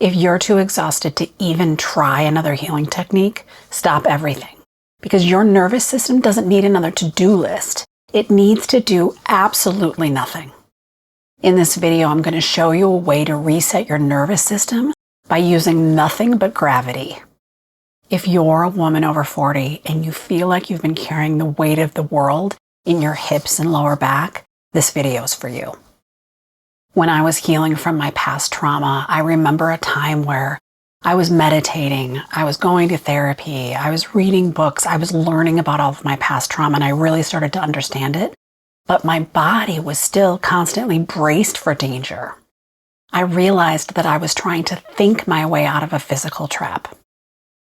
If you're too exhausted to even try another healing technique, stop everything. Because your nervous system doesn't need another to-do list. It needs to do absolutely nothing. In this video, I'm going to show you a way to reset your nervous system by using nothing but gravity. If you're a woman over 40 and you feel like you've been carrying the weight of the world in your hips and lower back, this video is for you. When I was healing from my past trauma, I remember a time where I was meditating, I was going to therapy, I was reading books, I was learning about all of my past trauma, and I really started to understand it. But my body was still constantly braced for danger. I realized that I was trying to think my way out of a physical trap.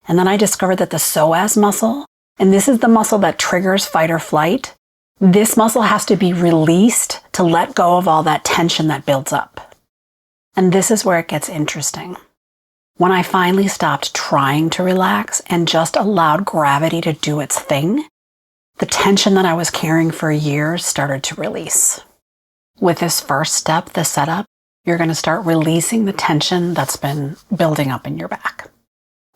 And then I discovered that the psoas muscle, and this is the muscle that triggers fight or flight, this muscle has to be released to let go of all that tension that builds up. And this is where it gets interesting. When I finally stopped trying to relax and just allowed gravity to do its thing, the tension that I was carrying for years started to release. With this first step, the setup, you're going to start releasing the tension that's been building up in your back.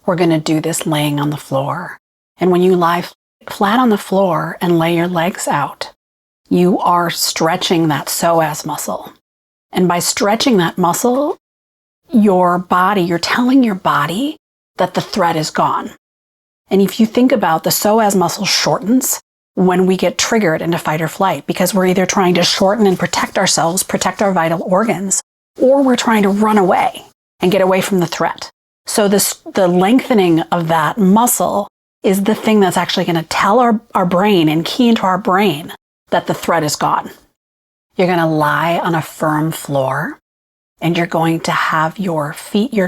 We're going to do this laying on the floor. And when you lie flat on the floor and lay your legs out, you are stretching that psoas muscle. And by stretching that muscle, you're telling your body that the threat is gone. And if you think about the psoas muscle shortens when we get triggered into fight or flight, because we're either trying to shorten and protect ourselves, protect our vital organs, or we're trying to run away and get away from the threat. So the lengthening of that muscle is the thing that's actually going to tell our brain and key into our brain that the threat is gone. You're going to lie on a firm floor and you're going to have your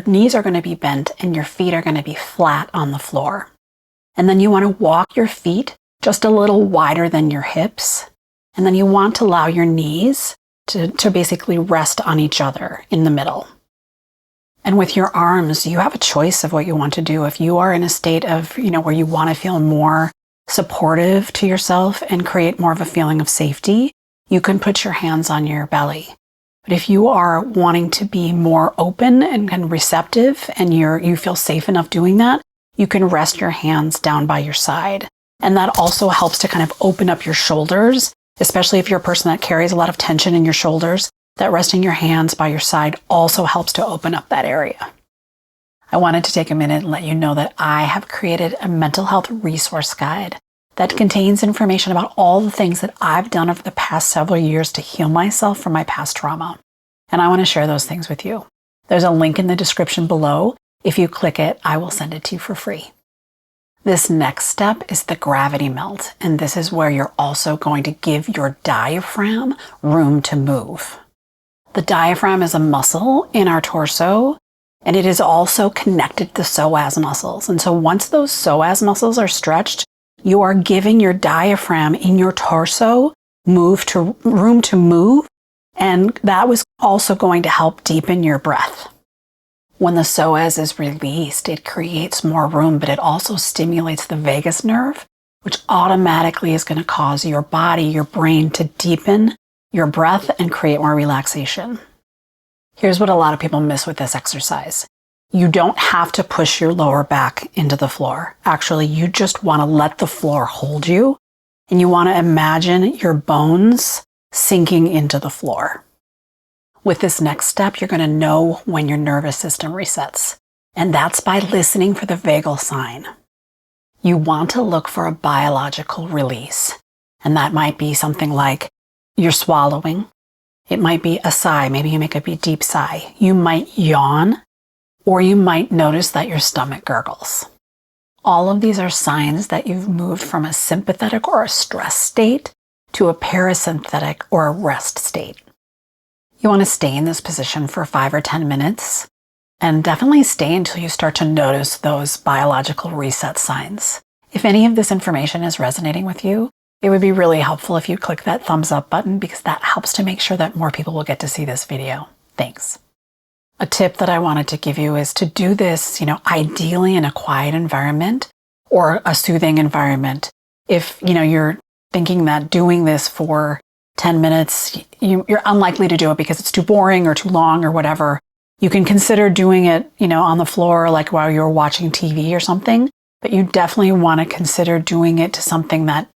knees are going to be bent and your feet are going to be flat on the floor. And then you want to walk your feet just a little wider than your hips. And then you want to allow your knees to basically rest on each other in the middle. And with your arms, you have a choice of what you want to do. If you are in a state of, where you want to feel more supportive to yourself and create more of a feeling of safety, you can put your hands on your belly. But if you are wanting to be more open and receptive and you feel safe enough doing that, you can rest your hands down by your side. And that also helps to kind of open up your shoulders, especially if you're a person that carries a lot of tension in your shoulders. That resting your hands by your side also helps to open up that area. I wanted to take a minute and let you know that I have created a mental health resource guide that contains information about all the things that I've done over the past several years to heal myself from my past trauma. And I want to share those things with you. There's a link in the description below. If you click it, I will send it to you for free. This next step is the gravity melt, and this is where you're also going to give your diaphragm room to move. The diaphragm is a muscle in our torso, and it is also connected to the psoas muscles. And so once those psoas muscles are stretched, you are giving your diaphragm in your torso room to move, and that was also going to help deepen your breath. When the psoas is released, it creates more room, but it also stimulates the vagus nerve, which automatically is going to cause your body, your brain to deepen your breath and create more relaxation. Here's what a lot of people miss with this exercise. You don't have to push your lower back into the floor. Actually, you just want to let the floor hold you, and you want to imagine your bones sinking into the floor. With this next step, you're going to know when your nervous system resets, and that's by listening for the vagal sign. You want to look for a biological release, and that might be something like you're swallowing. It might be a sigh. Maybe you make a deep sigh. You might yawn, or you might notice that your stomach gurgles. All of these are signs that you've moved from a sympathetic or a stress state to a parasympathetic or a rest state. You want to stay in this position for 5 or 10 minutes, and definitely stay until you start to notice those biological reset signs. If any of this information is resonating with you, it would be really helpful if you click that thumbs up button, because that helps to make sure that more people will get to see this video. Thanks. A tip that I wanted to give you is to do this, ideally in a quiet environment or a soothing environment. If, you're thinking that doing this for 10 minutes, you're unlikely to do it because it's too boring or too long or whatever, You can consider doing it, on the floor, like while you're watching TV or something, but you definitely want to consider doing it to something that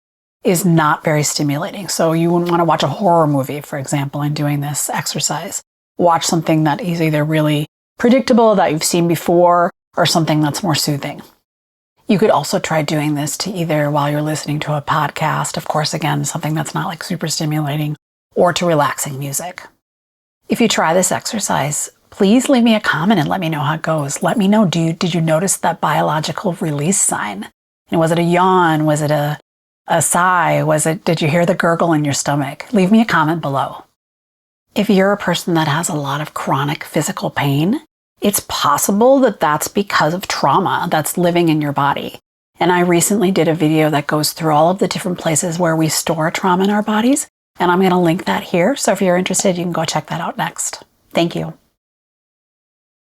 is not very stimulating. So you wouldn't want to watch a horror movie, for example, and doing this exercise. Watch something that is either really predictable that you've seen before or something that's more soothing. You could also try doing this to either while you're listening to a podcast, of course, again, something that's not like super stimulating, or to relaxing music. If you try this exercise, please leave me a comment and let me know how it goes. Let me know, did you notice that biological release sign? And was it a yawn? Was it a sigh? Did you hear the gurgle in your stomach? Leave me a comment below. If you're a person that has a lot of chronic physical pain, it's possible that that's because of trauma that's living in your body. And I recently did a video that goes through all of the different places where we store trauma in our bodies, and I'm going to link that here. So if you're interested, you can go check that out next. Thank you.